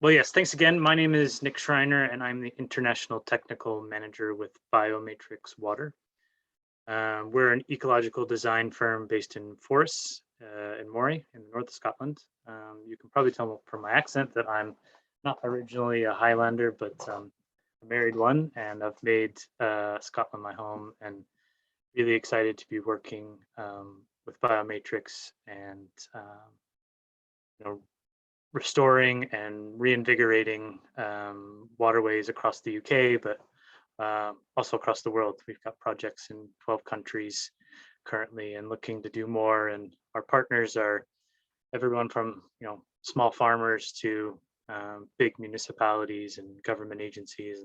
Well, yes, thanks again. My name is Nick Schreiner, and I'm the International Technical Manager with Biomatrix Water. We're an ecological design firm based in Forres in Moray in the north of Scotland. You can probably tell from my accent that I'm not originally a Highlander, but a married one, and I've made Scotland my home, and really excited to be working with Biomatrix and you know, restoring and reinvigorating waterways across the UK, but also across the world. We've got projects in 12 countries currently and looking to do more. And our partners are everyone from small farmers to big municipalities and government agencies.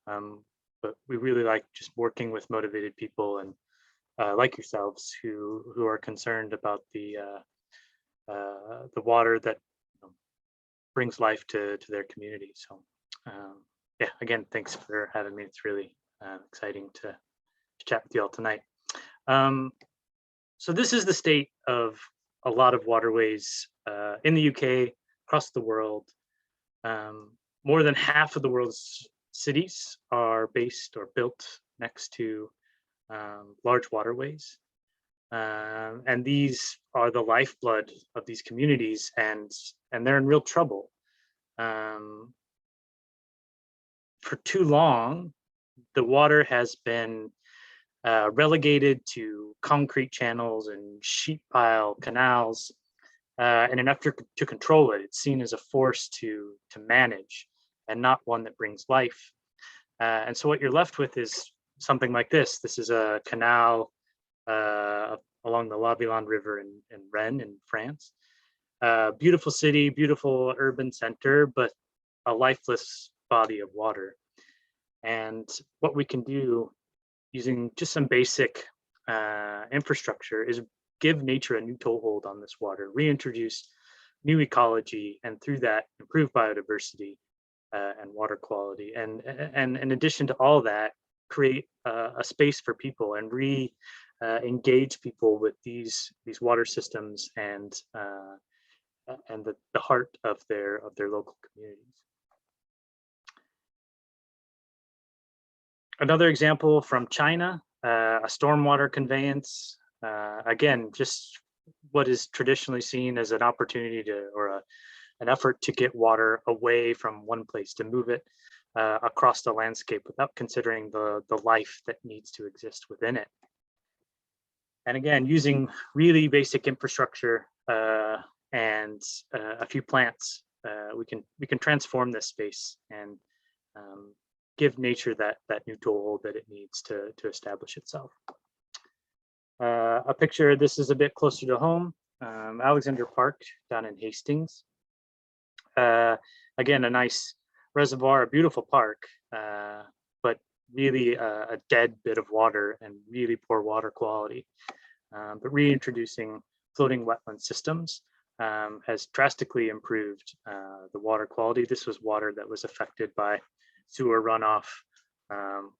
But we really like just working with motivated people and like yourselves who are concerned about the water that brings life to their community. So yeah, again, thanks for having me. It's really exciting to chat with you all tonight. So this is the state of a lot of waterways in the UK, across the world. More than half of the world's cities are based or built next to large waterways. And these are the lifeblood of these communities, and they're in real trouble. For too long, the water has been relegated to concrete channels and sheet pile canals. In an effort to control it, it's seen as a force to manage and not one that brings life. And so what you're left with is something like this. This is a canal along the L'Aviland River in Rennes in France. Beautiful city, beautiful urban center, but a lifeless body of water. And what we can do using just some basic infrastructure is give nature a new toehold on this water, reintroduce new ecology, and through that improve biodiversity and water quality. And in addition to all that, create a space for people and engage people with these water systems and the heart of their local communities. Another example from China, a stormwater conveyance. Again, just what is traditionally seen as an opportunity an effort to get water away from one place, to move it across the landscape without considering the life that needs to exist within it. And again, using really basic infrastructure and a few plants, we can transform this space and give nature that new toehold that it needs to establish itself. A picture, this is a bit closer to home, Alexander Park down in Hastings. Again, a nice reservoir, a beautiful park, but really a dead bit of water and really poor water quality. But reintroducing floating wetland systems has drastically improved the water quality. This was water that was affected by sewer runoff,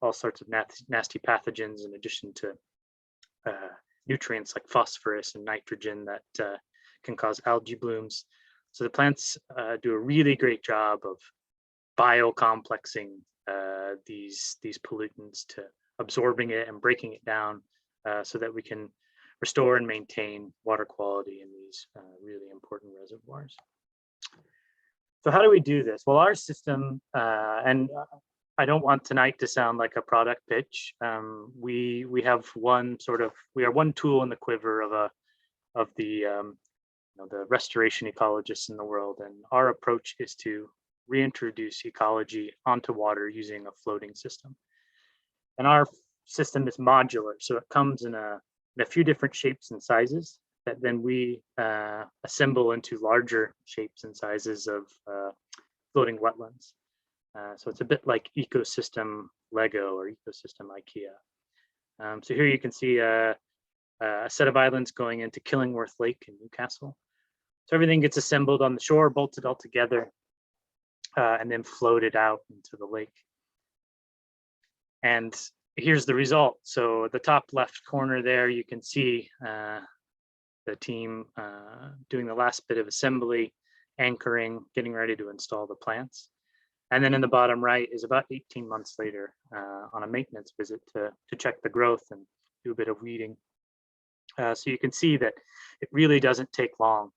all sorts of nasty pathogens, in addition to nutrients like phosphorus and nitrogen that can cause algae blooms. So the plants do a really great job of biocomplexing these pollutants, to absorbing it and breaking it down so that we can restore and maintain water quality in these really important reservoirs. So how do we do this? Well, our system, and I don't want tonight to sound like a product pitch. We have we are one tool in the quiver of the restoration ecologists in the world, and our approach is to reintroduce ecology onto water using a floating system. And our system is modular, so it comes in a few different shapes and sizes that then we assemble into larger shapes and sizes of floating wetlands. So it's a bit like ecosystem Lego or ecosystem IKEA. So here you can see a set of islands going into Killingworth Lake in Newcastle. So everything gets assembled on the shore, bolted all together, and then floated out into the lake. And here's the result. So at the top left corner there, you can see the team doing the last bit of assembly anchoring, getting ready to install the plants. And then in the bottom right is about 18 months later on a maintenance visit to check the growth and do a bit of weeding. So you can see that it really doesn't take long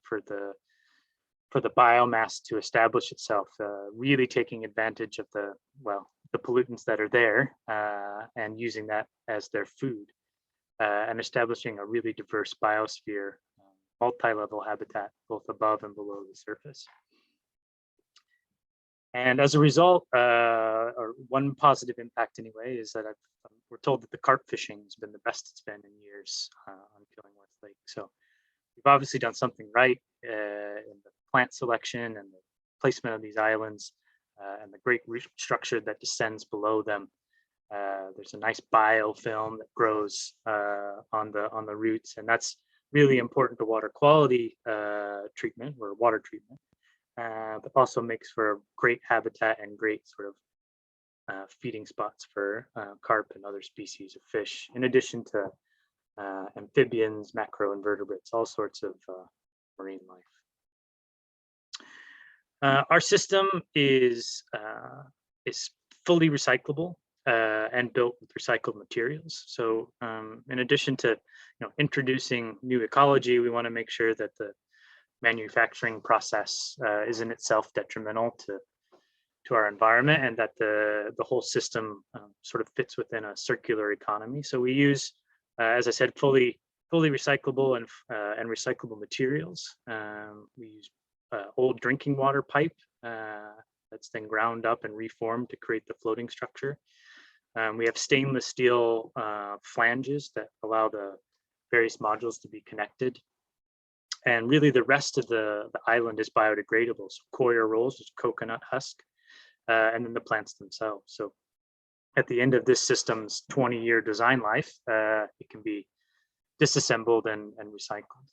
for the biomass to establish itself, really taking advantage of the pollutants that are there and using that as their food and establishing a really diverse biosphere, multi-level habitat, both above and below the surface. And as a result, or one positive impact anyway, is that we're told that the carp fishing has been the best it's been in years on Killingworth Lake. So we've obviously done something right in the plant selection and the placement of these islands and the great root structure that descends below them. There's a nice biofilm that grows on the roots, and that's really important to water quality treatment or water treatment. But also makes for great habitat and great sort of feeding spots for carp and other species of fish, in addition to amphibians, macroinvertebrates, all sorts of marine life. Our system is fully recyclable and built with recycled materials. So in addition to introducing new ecology, we want to make sure that the manufacturing process isn't itself detrimental to our environment, and that the whole system sort of fits within a circular economy. So we use, as I said, fully recyclable and recyclable materials. We use old drinking water pipe that's then ground up and reformed to create the floating structure. We have stainless steel flanges that allow the various modules to be connected. And really the rest of the island is biodegradable. So coir rolls, just coconut husk, and then the plants themselves. So at the end of this system's 20-year design life, it can be disassembled and recycled.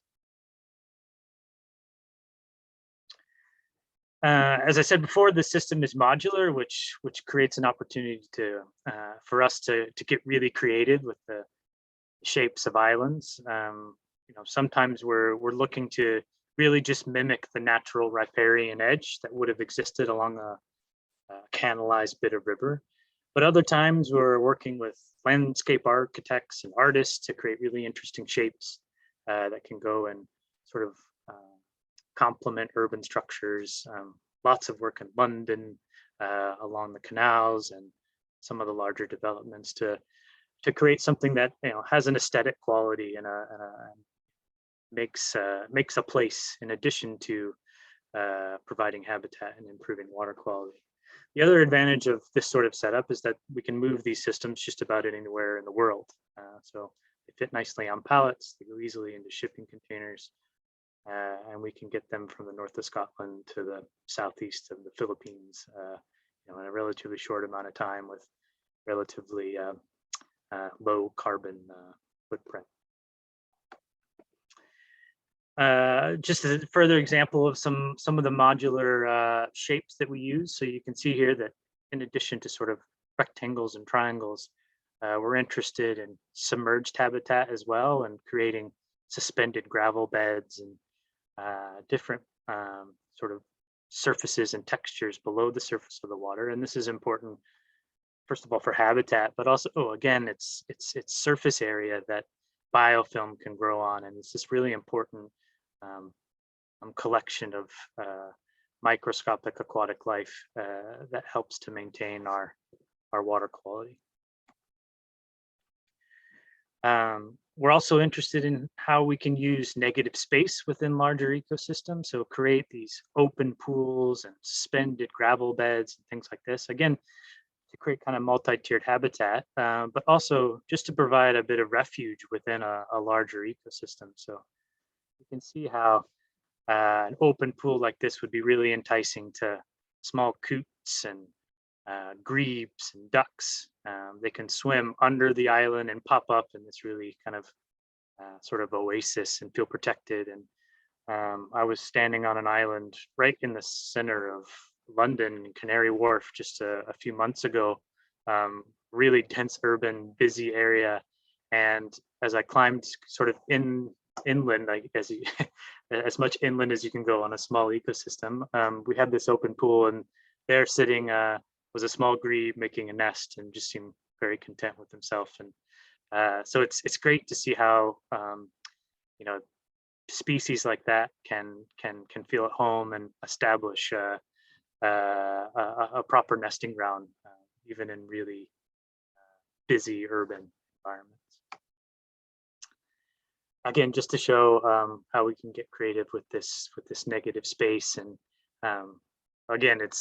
As I said before, the system is modular, which creates an opportunity for us to get really creative with the shapes of islands. Sometimes we're looking to really just mimic the natural riparian edge that would have existed along a canalized bit of river. But other times we're working with landscape architects and artists to create really interesting shapes that can go and sort of complement urban structures. Lots of work in London along the canals and some of the larger developments to create something that has an aesthetic quality and makes a place in addition to providing habitat and improving water quality. The other advantage of this sort of setup is that we can move these systems just about anywhere in the world. So they fit nicely on pallets, they go easily into shipping containers, and we can get them from the north of Scotland to the southeast of the Philippines in a relatively short amount of time with relatively low carbon footprint. Just a further example of some of the modular shapes that we use. So you can see here that in addition to sort of rectangles and triangles, we're interested in submerged habitat as well, and creating suspended gravel beds and different sort of surfaces and textures below the surface of the water. And this is important, first of all, for habitat, but also, again, it's surface area that biofilm can grow on, and it's this really important collection of microscopic aquatic life that helps to maintain our water quality. We're also interested in how we can use negative space within larger ecosystems. So create these open pools and suspended gravel beds and things like this. Again, to create kind of multi-tiered habitat, but also just to provide a bit of refuge within a larger ecosystem. So you can see how an open pool like this would be really enticing to small coots and grebes and ducks. They can swim under the island and pop up in this really kind of sort of oasis and feel protected. And I was standing on an island right in the center of London, Canary Wharf, just a few months ago. Really dense urban busy area, and as I climbed sort of in inland, like as much inland as you can go on a small ecosystem. We had this open pool, and there sitting was a small grebe making a nest, and just seemed very content with himself. And so it's great to see how you know, species like that can feel at home and establish a proper nesting ground, even in really busy urban environments. Again, just to show how we can get creative with this negative space, and again, it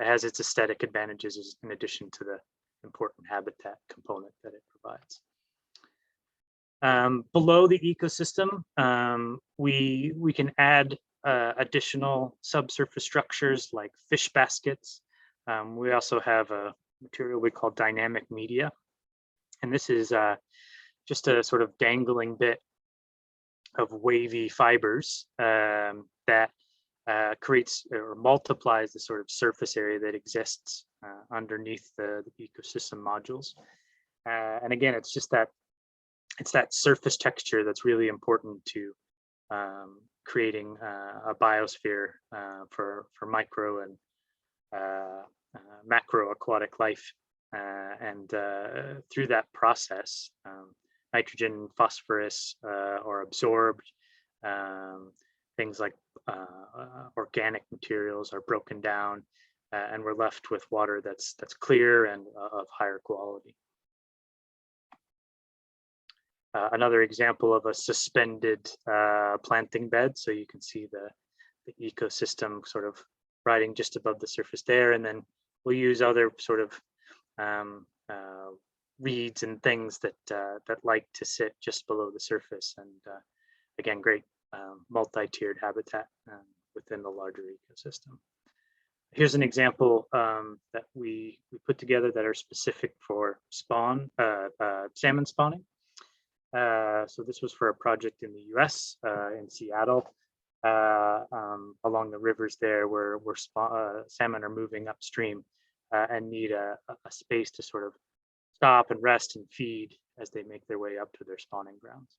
has its aesthetic advantages in addition to the important habitat component that it provides. Below the ecosystem, we can add additional subsurface structures like fish baskets. We also have a material we call dynamic media, and this is just a sort of dangling bit of wavy fibers that creates or multiplies the sort of surface area that exists underneath the ecosystem modules. And again, it's that surface texture that's really important to creating a biosphere for micro and macro aquatic life. And through that process, nitrogen, phosphorus are absorbed. Things like organic materials are broken down, and we're left with water that's clear and of higher quality. Another example of a suspended planting bed. So you can see the ecosystem sort of riding just above the surface there, and then we'll use other sort of reeds and things that like to sit just below the surface, and again, great multi-tiered habitat within the larger ecosystem. Here's an example that we put together that are specific for salmon spawning. So this was for a project in the US, in Seattle, along the rivers there where salmon are moving upstream and need a space to sort of stop and rest and feed as they make their way up to their spawning grounds.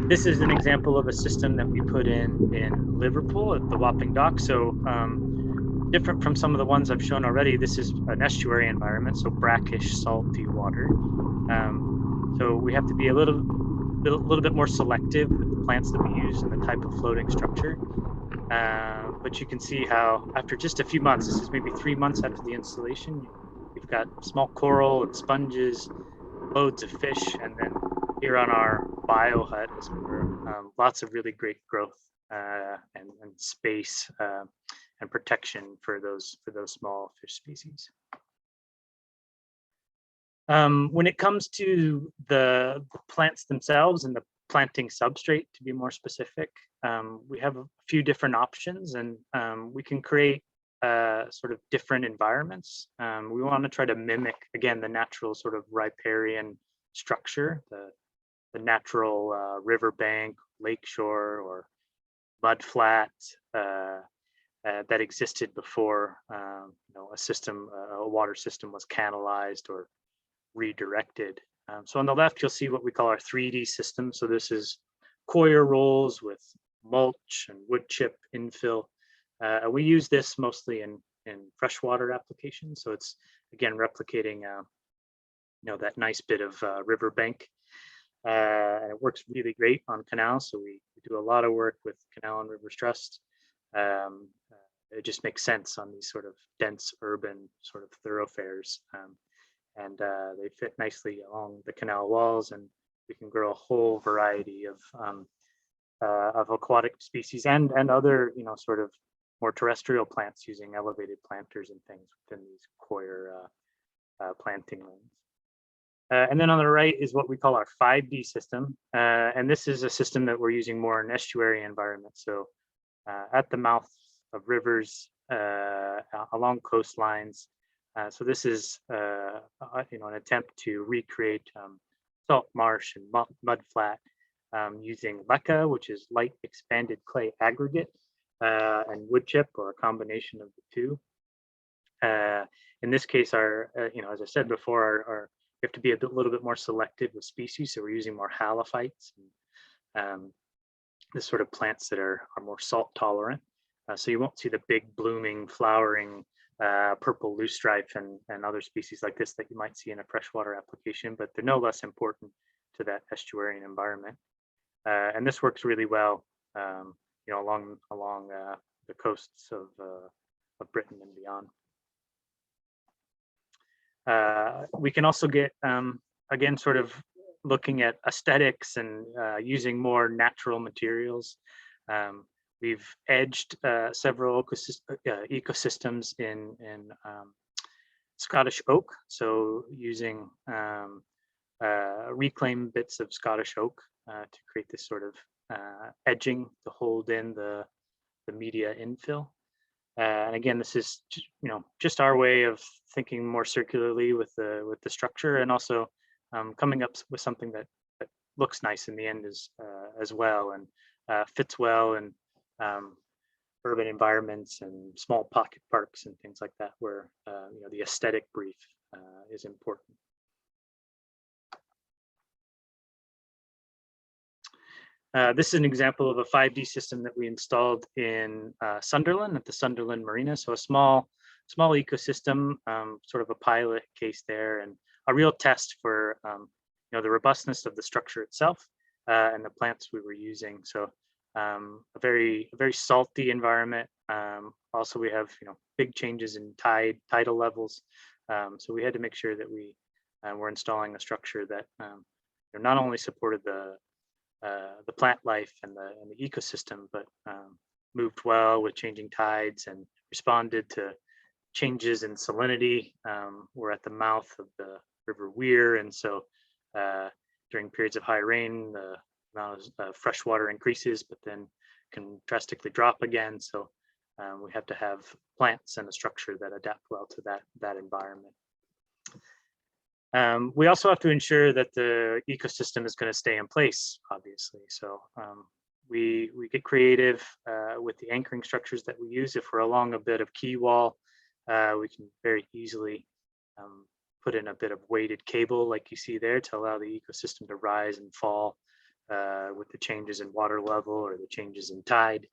This is an example of a system that we put in Liverpool at the Wapping Dock. So different from some of the ones I've shown already, this is an estuary environment, so brackish, salty water. So we have to be a little bit more selective with the plants that we use and the type of floating structure. But you can see how after just a few months, this is maybe 3 months after the installation, we've got small coral and sponges, loads of fish, and then here on our bio hut, lots of really great growth and space and protection for those small fish species. When it comes to the plants themselves and the planting substrate, to be more specific, we have a few different options, and we can create sort of different environments. We want to try to mimic, again, the natural sort of riparian structure, the natural riverbank, lakeshore, or mud flat that existed before a water system was canalized or redirected. So on the left, you'll see what we call our 3D system. So this is coir rolls with mulch and wood chip infill. We use this mostly in freshwater applications. So it's, again, replicating that nice bit of riverbank. And it works really great on canals. So we do a lot of work with Canal and Rivers Trust. It just makes sense on these sort of dense urban sort of thoroughfares. And they fit nicely along the canal walls, and we can grow a whole variety of aquatic species and other, sort of more terrestrial plants using elevated planters and things within these coir planting lanes. And then on the right is what we call our 5D system. And this is a system that we're using more in estuary environments. So at the mouth of rivers, along coastlines. So this is an attempt to recreate salt marsh and mud flat using leca, which is light expanded clay aggregate, and wood chip, or a combination of the two. In this case, our as I said before, our we have to be little bit more selective with species. So we're using more halophytes, and this sort of plants that are more salt tolerant. So you won't see the big blooming, flowering purple loosestrife and other species like this that you might see in a freshwater application, but they're no less important to that estuarine environment. And this works really well, along the coasts of Britain and beyond. We can also get, again, sort of looking at aesthetics and using more natural materials. We've edged several ecosystems in Scottish oak, so using reclaimed bits of Scottish oak to create this sort of edging to hold in the media infill. And again, this is just our way of thinking more circularly with the structure, and also coming up with something that looks nice in the end as well, and fits well in urban environments and small pocket parks and things like that, where the aesthetic brief is important. This is an example of a 5D system that we installed in Sunderland at the Sunderland Marina. So a small ecosystem, sort of a pilot case there, and a real test for the robustness of the structure itself and the plants we were using. So a very salty environment. Also, we have big changes in tidal levels. So we had to make sure that we were installing a structure that not only supported the plant life and the ecosystem, but moved well with changing tides and responded to changes in salinity. We're at the mouth of the River Weir, and so during periods of high rain, the amount of fresh water increases, but then can drastically drop again. So we have to have plants and a structure that adapt well to that environment. We also have to ensure that the ecosystem is going to stay in place, obviously. So we get creative with the anchoring structures that we use. If we're along a bit of quay wall, we can very easily put in a bit of weighted cable like you see there to allow the ecosystem to rise and fall with the changes in water level or the changes in tide.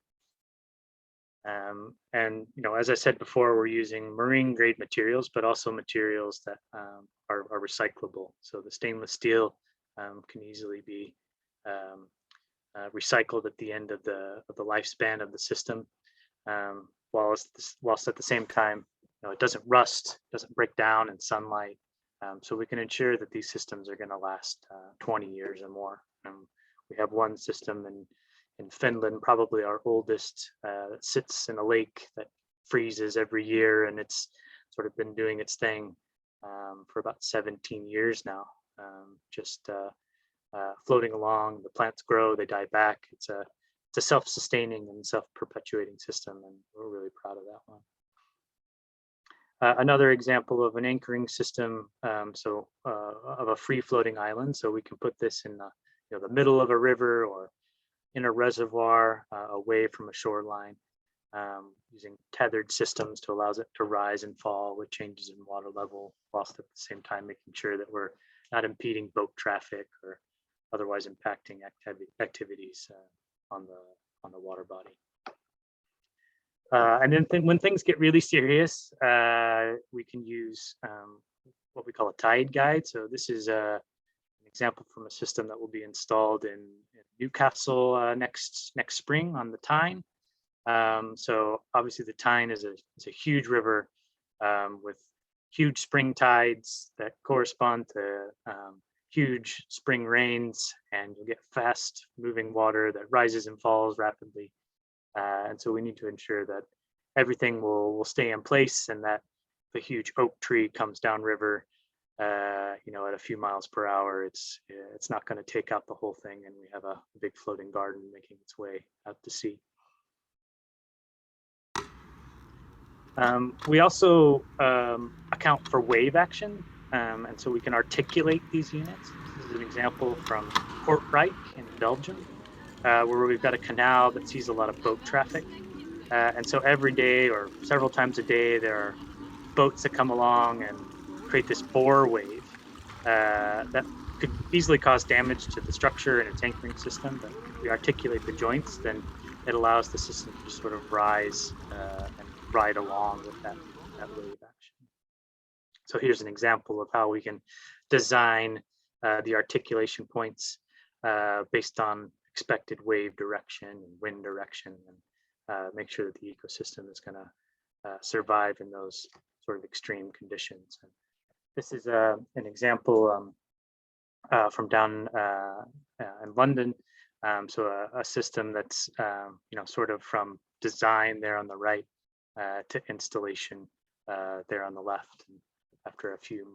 And as I said before, we're using marine grade materials, but also materials that are recyclable. So the stainless steel can easily be recycled at the end of the lifespan of the system, whilst at the same time it doesn't rust, doesn't break down in sunlight. So we can ensure that these systems are going to last 20 years or more. We have one system in Finland, probably our oldest, that sits in a lake that freezes every year, and it's sort of been doing its thing for about 17 years now, just floating along. The plants grow, they die back. It's a self-sustaining and self-perpetuating system, and we're really proud of that one. Another example of an anchoring system, of a free-floating island. So we can put this in the middle of a river or in a reservoir away from a shoreline, using tethered systems to allow it to rise and fall with changes in water level, whilst at the same time making sure that we're not impeding boat traffic or otherwise impacting activities on the water body. And then when things get really serious, we can use what we call a tide guide. So this is an example from a system that will be installed in Newcastle next spring on the Tyne. So obviously the Tyne is a huge river with huge spring tides that correspond to huge spring rains, and you'll get fast moving water that rises and falls rapidly. And so we need to ensure that everything will stay in place, and that if a huge oak tree comes downriver, at a few miles per hour, it's not going to take out the whole thing, and we have a big floating garden making its way out to sea. We also account for wave action, and so we can articulate these units. This is an example from Kortrijk in Belgium, where we've got a canal that sees a lot of boat traffic. And so every day or several times a day, there are boats that come along and create this bore wave. that could easily cause damage to the structure and its anchoring system. But if we articulate the joints, then it allows the system to sort of rise and ride along with that wave action. So here's an example of how we can design the articulation points based on expected wave direction and wind direction, and make sure that the ecosystem is going to survive in those sort of extreme conditions. And this is an example from down in London. So a system that's sort of from design there on the right to installation there on the left. And after a few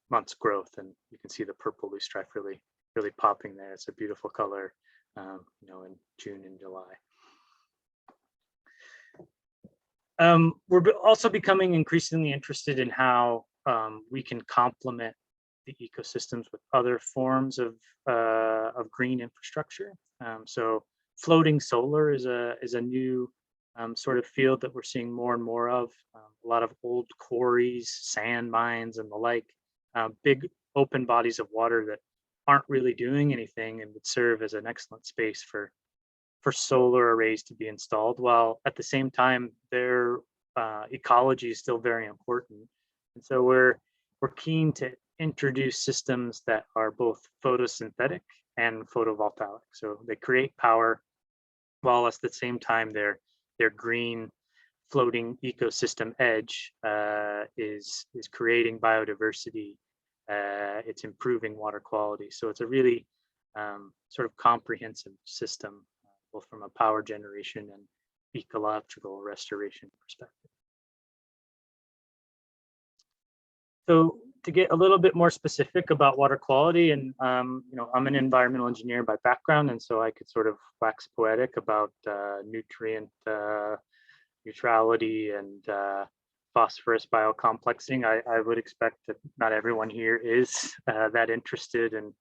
months growth, and you can see the purple loosestrife really popping there. It's a beautiful color, in June and July. We're also becoming increasingly interested in how we can complement the ecosystems with other forms of green infrastructure. So floating solar is a new sort of field that we're seeing more and more of. A lot of old quarries, sand mines, and the like, big open bodies of water that aren't really doing anything and would serve as an excellent space for solar arrays to be installed, while at the same time their ecology is still very important. And so we're keen to introduce systems that are both photosynthetic and photovoltaic. So they create power while at the same time their green floating ecosystem edge is creating biodiversity. It's improving water quality. So it's a really sort of comprehensive system, both from a power generation and ecological restoration perspective. So to get a little bit more specific about water quality, and I'm an environmental engineer by background, and so I could sort of wax poetic about nutrient neutrality and phosphorus biocomplexing. I would expect that not everyone here is that interested in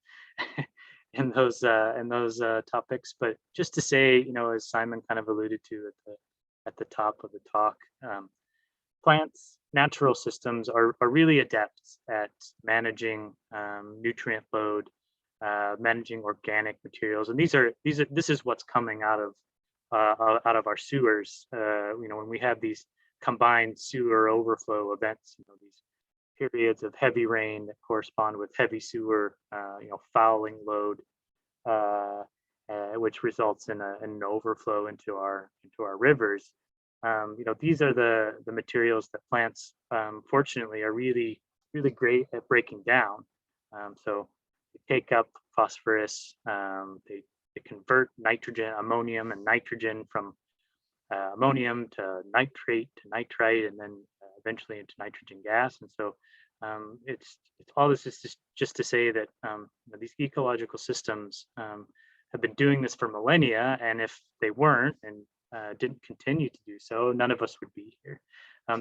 in those topics, but just to say, as Simon kind of alluded to at the top of the talk, plants, natural systems are really adept at managing nutrient load, managing organic materials, and this is what's coming out of our sewers. When we have these combined sewer overflow events, these periods of heavy rain that correspond with heavy sewer, fouling load, which results in an overflow into our rivers. These are the materials that plants, fortunately, are really great at breaking down. So they take up phosphorus, they convert nitrogen, ammonium, and nitrogen from ammonium to nitrate to nitrite, and then eventually into nitrogen gas. And so it's all this is just to say that these ecological systems have been doing this for millennia, and if they weren't and didn't continue to do so, none of us would be here.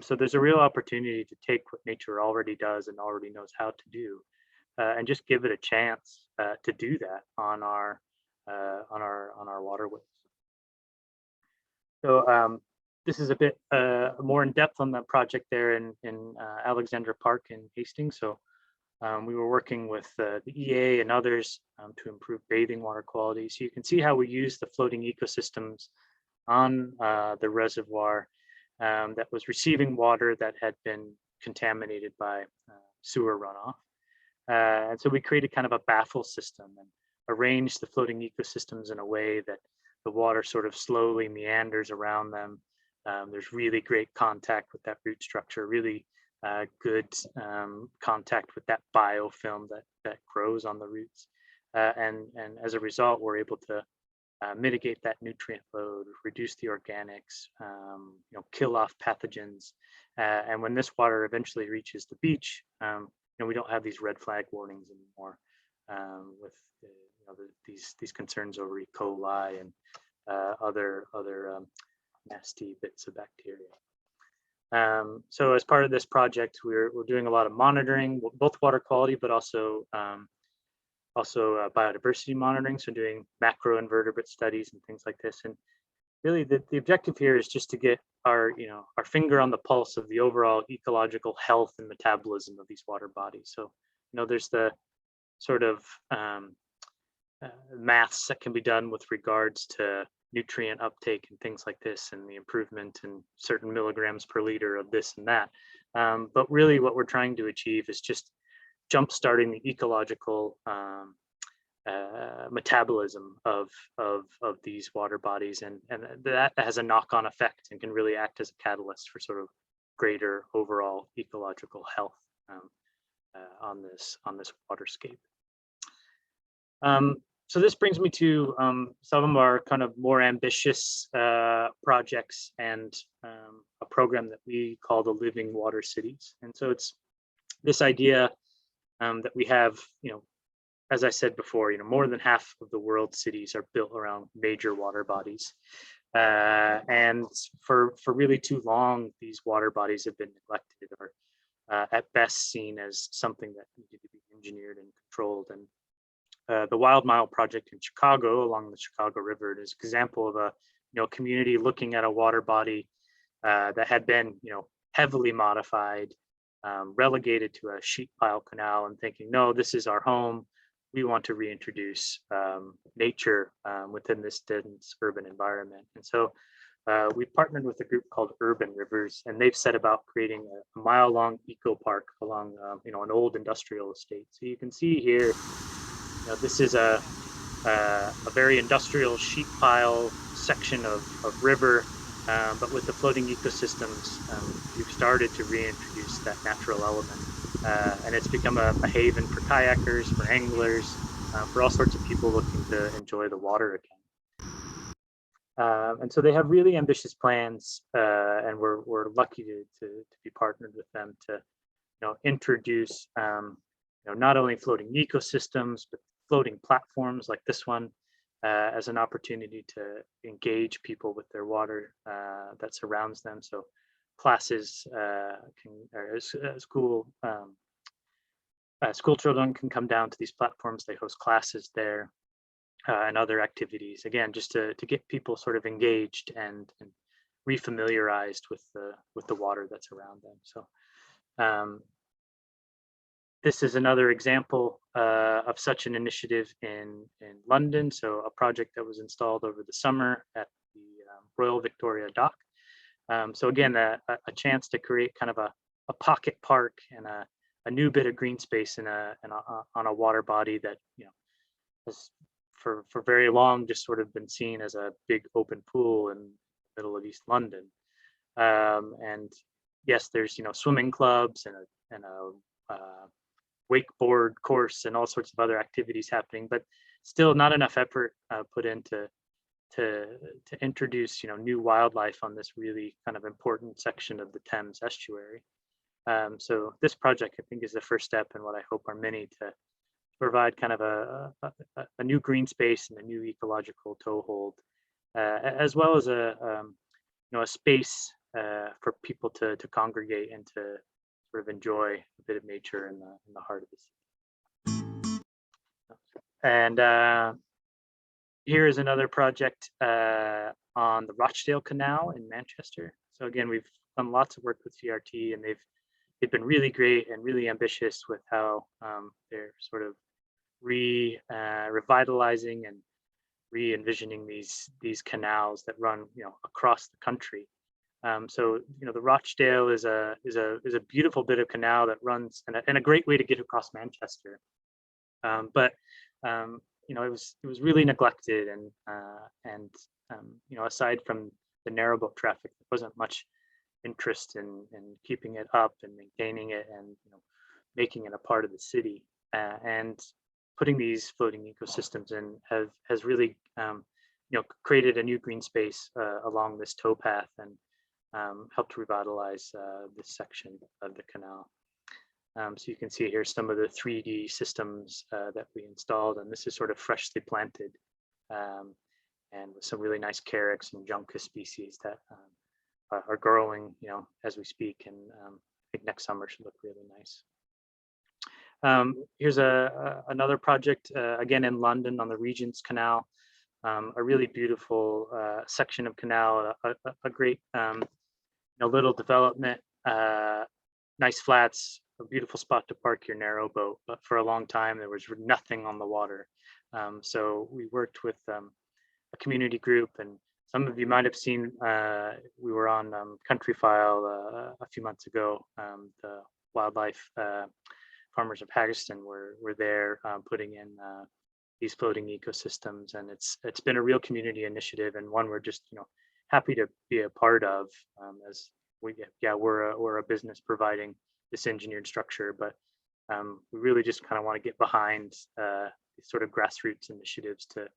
So there's a real opportunity to take what nature already does and already knows how to do, and just give it a chance to do that on our waterways. So this is a bit more in depth on the project there in Alexandra Park in Hastings. So we were working with the EA and others to improve bathing water quality. So you can see how we use the floating ecosystems on the reservoir that was receiving water that had been contaminated by sewer runoff. And so we created kind of a baffle system and arranged the floating ecosystems in a way that the water sort of slowly meanders around them. There's really great contact with that root structure, really good contact with that biofilm that grows on the roots. And as a result, we're able to mitigate that nutrient load, reduce the organics, kill off pathogens. And when this water eventually reaches the beach, we don't have these red flag warnings anymore with these concerns over E. coli and other nasty bits of bacteria. So as part of this project, we're doing a lot of monitoring, both water quality, but also biodiversity monitoring. So doing macro invertebrate studies and things like this. And really the objective here is just to get our finger on the pulse of the overall ecological health and metabolism of these water bodies. So there's the sort of maths that can be done with regards to nutrient uptake and things like this, and the improvement in certain milligrams per liter of this and that. But really what we're trying to achieve is just jump-starting the ecological metabolism of these water bodies, and that has a knock-on effect and can really act as a catalyst for sort of greater overall ecological health on this waterscape. So this brings me to some of our kind of more ambitious projects and a program that we call the Living Water Cities. And so it's this idea that we have, as I said before, more than half of the world's cities are built around major water bodies. And for really too long, these water bodies have been neglected, or at best seen as something that needed to be engineered and controlled. And the Wild Mile project in Chicago along the Chicago River is an example of a community looking at a water body that had been heavily modified, relegated to a sheet pile canal, and thinking, no, this is our home. We want to reintroduce nature within this dense urban environment. And so we partnered with a group called Urban Rivers, and they've set about creating a mile-long eco park along an old industrial estate. So you can see here, this is a very industrial sheet pile section of river, but with the floating ecosystems, we've started to reintroduce that natural element. And it's become a haven for kayakers, for anglers, for all sorts of people looking to enjoy the water again. And so they have really ambitious plans, and we're lucky to be partnered with them to introduce not only floating ecosystems, but floating platforms like this one as an opportunity to engage people with their water that surrounds them. So classes school children can come down to these platforms. They host classes there and other activities, again, just to get people sort of engaged and refamiliarized with the water that's around them. So this is another example of such an initiative in London. So a project that was installed over the summer at the Royal Victoria Dock. So again, a chance to create kind of a pocket park and a new bit of green space on a water body that has for very long just sort of been seen as a big open pool in the middle of East London. And yes, there's swimming clubs and a wakeboard course and all sorts of other activities happening, but still not enough effort put into to introduce new wildlife on this really kind of important section of the Thames estuary. So this project, I think, is the first step in what I hope are many to provide kind of a new green space and a new ecological toehold, as well as a space for people to congregate and to sort of enjoy a bit of nature in the heart of the city. And here is another project on the Rochdale Canal in Manchester. So again, we've done lots of work with CRT, and they've been really great and really ambitious with how they're sort of revitalizing and re-envisioning these canals that run across the country. So the Rochdale is a beautiful bit of canal that runs, and a great way to get across Manchester. But it was really neglected, and aside from the narrowboat traffic, there wasn't much interest in keeping it up and maintaining it and making it a part of the city. And putting these floating ecosystems in has really created a new green space along this towpath and helped revitalize this section of the canal. So you can see here some of the 3D systems that we installed, and this is sort of freshly planted and with some really nice carex and juncus species that are growing, as we speak, and I think next summer should look really nice. Here's another project, again in London on the Regent's Canal, a really beautiful section of canal, a great little development, nice flats, a beautiful spot to park your narrow boat, but for a long time there was nothing on the water. So we worked with a community group, and some of you might have seen, we were on Country File a few months ago. The wildlife farmers of Hengistbury were there putting in these floating ecosystems, and it's been a real community initiative, and one we're just happy to be a part of, as we're a business providing this engineered structure, but we really just kind of want to get behind these sort of grassroots initiatives to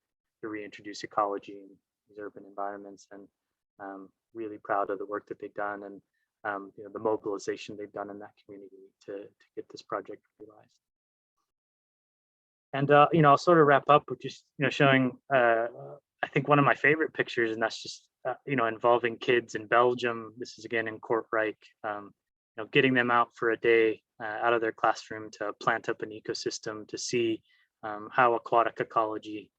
reintroduce ecology in these urban environments, and really proud of the work that they've done, and the mobilization they've done in that community to get this project realized. And I'll sort of wrap up with just showing I think one of my favorite pictures, and that's just involving kids in Belgium. This is again in Kortrijk. Getting them out for a day out of their classroom to plant up an ecosystem, to see how aquatic ecology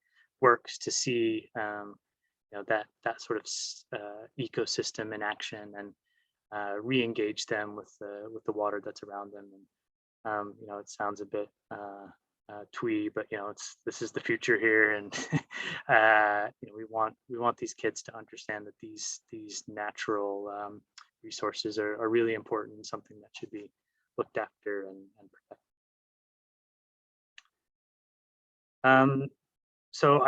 works, to see that sort of ecosystem in action, and re-engage them with the water that's around them. And it sounds a bit twee, but this is the future here, and we want these kids to understand that these natural resources are really important, and something that should be looked after and protected. So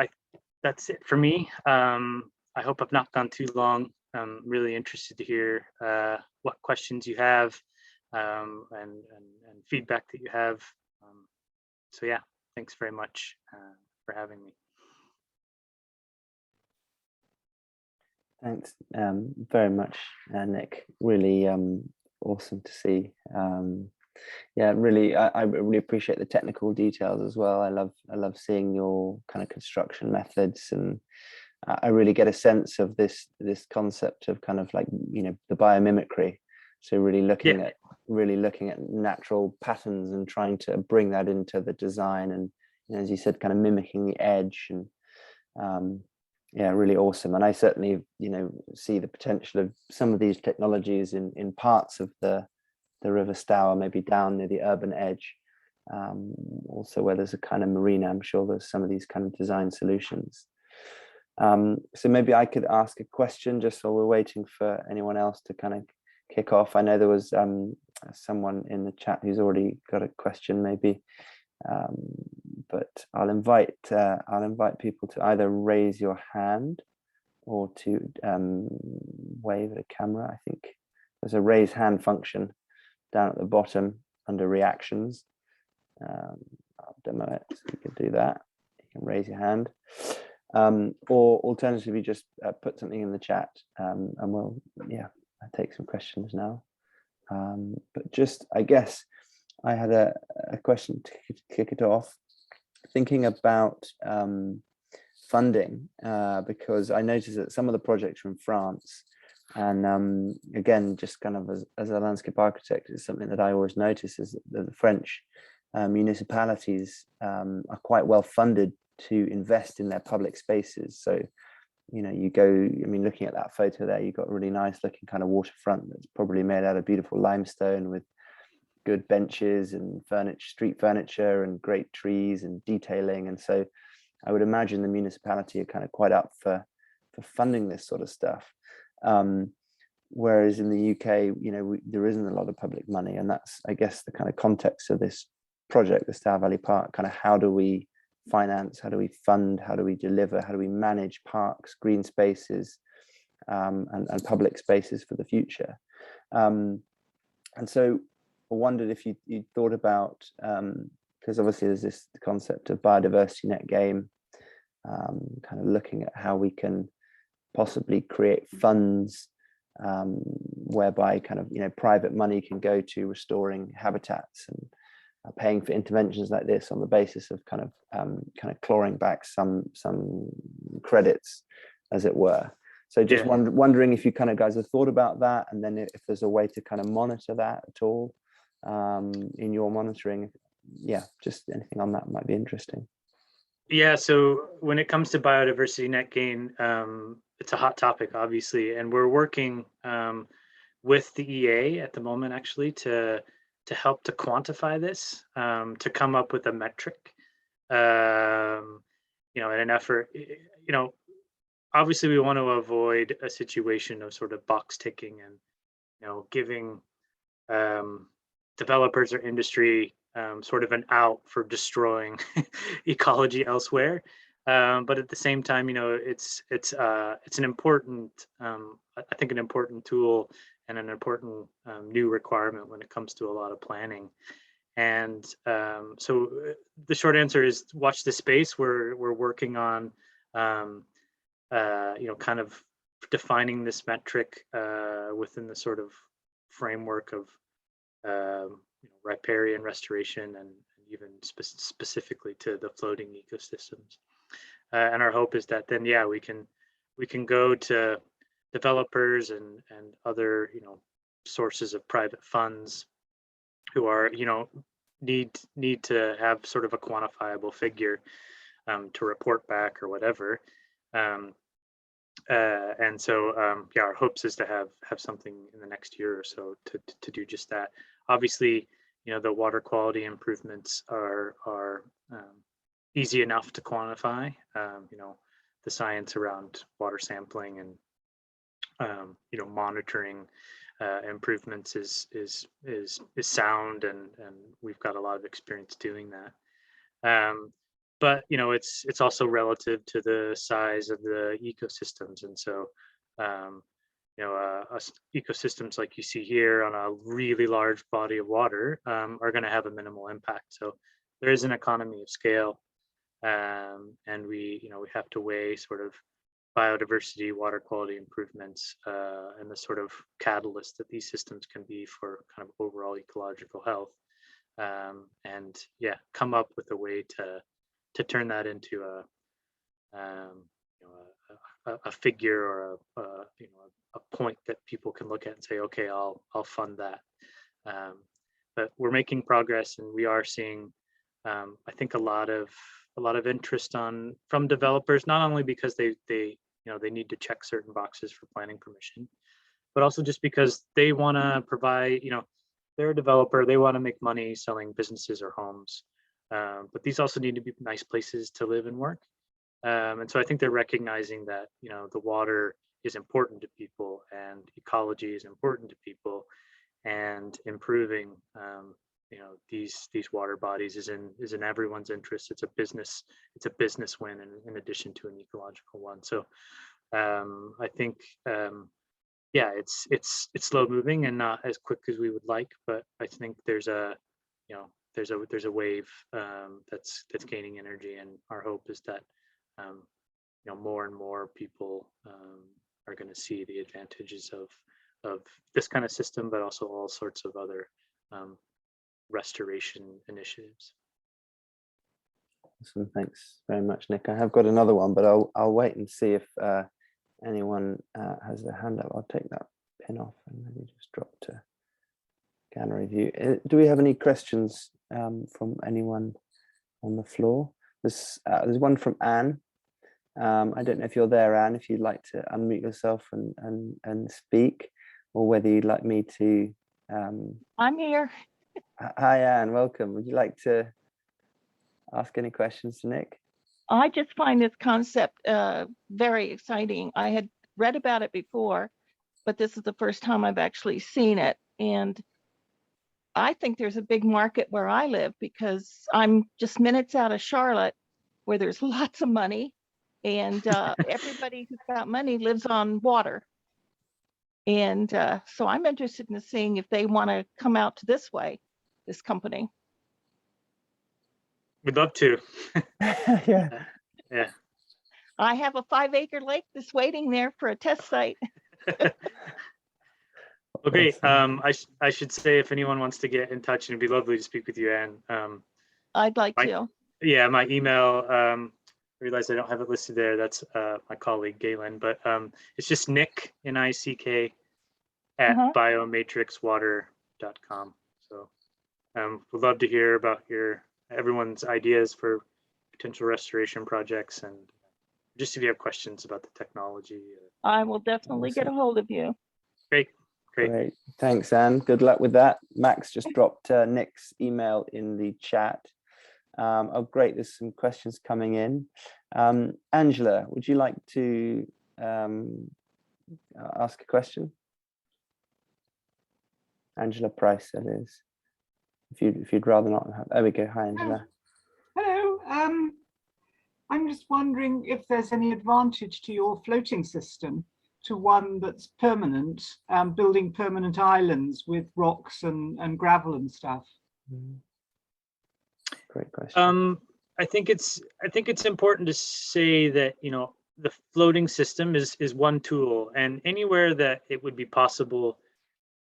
that's it for me. I hope I've not gone too long. I'm really interested to hear what questions you have, and feedback that you have. So yeah, thanks very much for having me. Thanks very much, Nick. Really awesome to see. Yeah, really, I really appreciate the technical details as well. I love seeing your kind of construction methods, and I really get a sense of this concept of kind of like the biomimicry. So really looking at natural patterns and trying to bring that into the design, and as you said, kind of mimicking the edge, and yeah, really awesome. And I certainly see the potential of some of these technologies in parts of the River Stour, maybe down near the urban edge, also where there's a kind of marina. I'm sure there's some of these kind of design solutions. So maybe I could ask a question just while we're waiting for anyone else to kind of kick off. I know there was someone in the chat who's already got a question, maybe, but I'll invite people to either raise your hand or to wave at a camera. I think there's a raise hand function down at the bottom under reactions. I'll demo it, so you can do that. You can raise your hand, or alternatively just put something in the chat, and we'll I'll take some questions now. But just, I guess I had a question to kick it off, thinking about funding, because I noticed that some of the projects are in France, and again, just kind of as a landscape architect, it's something that I always notice is that the French municipalities are quite well funded to invest in their public spaces. So you go, I mean, looking at that photo there, you've got a really nice looking kind of waterfront that's probably made out of beautiful limestone with good benches and street furniture and great trees and detailing. And so I would imagine the municipality are kind of quite up for funding this sort of stuff. Whereas in the UK, there isn't a lot of public money, and that's, I guess, the kind of context of this project, the Stour Valley Park. Kind of how do we finance, how do we fund, how do we deliver, how do we manage parks, green spaces, and public spaces for the future? And so I wondered if you thought about, because obviously there's this concept of biodiversity net gain, kind of looking at how we can possibly create funds whereby kind of private money can go to restoring habitats and paying for interventions like this on the basis of kind of clawing back some credits, as it were. So just wondering if you kind of guys have thought about that, and then if there's a way to kind of monitor that at all in your monitoring. Yeah, just anything on that might be interesting. Yeah, so when it comes to biodiversity net gain, it's a hot topic, obviously, and we're working with the EA at the moment, actually, to to help to quantify this, to come up with a metric, in an effort, obviously we want to avoid a situation of sort of box ticking and, giving um, developers or industry sort of an out for destroying ecology elsewhere. But at the same time, it's an important, I think, an important tool and an important new requirement when it comes to a lot of planning. And the short answer is watch this space. We're working on, kind of defining this metric within the sort of framework of riparian restoration and even specifically to the floating ecosystems. And our hope is that then, yeah, we can go to developers and other sources of private funds who are need to have sort of a quantifiable figure to report back or whatever. And so our hopes is to have something in the next year or so to do just that. Obviously, the water quality improvements are easy enough to quantify. The science around water sampling and monitoring improvements is sound, and we've got a lot of experience doing that. But it's also relative to the size of the ecosystems, and so ecosystems like you see here on a really large body of water are going to have a minimal impact. So there is an economy of scale, and we have to weigh sort of biodiversity, water quality improvements, and the sort of catalyst that these systems can be for kind of overall ecological health, and come up with a way to turn that into a figure or a point that people can look at and say, okay, I'll fund that. But we're making progress, and we are seeing, I think, a lot of interest from developers, not only because they need to check certain boxes for planning permission, but also just because they want to provide, they're a developer, they want to make money selling businesses or homes. But these also need to be nice places to live and work. And so I think they're recognizing that, the water is important to people and ecology is important to people, and improving, these water bodies is in everyone's interest. It's a business win in addition to an ecological one. So I think, it's slow moving and not as quick as we would like, but I think there's a wave that's gaining energy, and our hope is that more and more people are going to see the advantages of this kind of system, but also all sorts of other restoration initiatives. Awesome, thanks very much, Nick. I have got another one, but I'll wait and see if anyone has their hand up. I'll take that pin off and maybe just drop to gallery view. Do we have any questions from anyone on the floor? There's one from Anne. I don't know if you're there, Anne, if you'd like to unmute yourself and speak, or whether you'd like me to. I'm here. Hi, Anne, welcome. Would you like to ask any questions to Nick? I just find this concept very exciting. I had read about it before, but this is the first time I've actually seen it. And I think there's a big market where I live, because I'm just minutes out of Charlotte, where there's lots of money, and everybody who's got money lives on water. And so I'm interested in seeing if they want to come out to this way, this company. We'd love to. Yeah. Yeah. I have a 5-acre lake that's waiting there for a test site. Okay. I should say, if anyone wants to get in touch, and it'd be lovely to speak with you, Anne. I'd like to. Yeah, my email. I realize I don't have it listed there. That's my colleague Galen, but it's just Nick, Nick, at biomatrixwater.com. So we'd love to hear about everyone's ideas for potential restoration projects, and just if you have questions about the technology. I will definitely get a hold of you. Great. Great. Thanks, Anne. Good luck with that. Max just dropped Nick's email in the chat. Oh, great. There's some questions coming in. Angela, would you like to ask a question? Angela Price, that is. If you'd rather not have, there we go. Hi, Angela. Hello. I'm just wondering if there's any advantage to your floating system to one that's permanent, building permanent islands with rocks and gravel and stuff. Great question. I think it's important to say that, you know, the floating system is one tool, and anywhere that it would be possible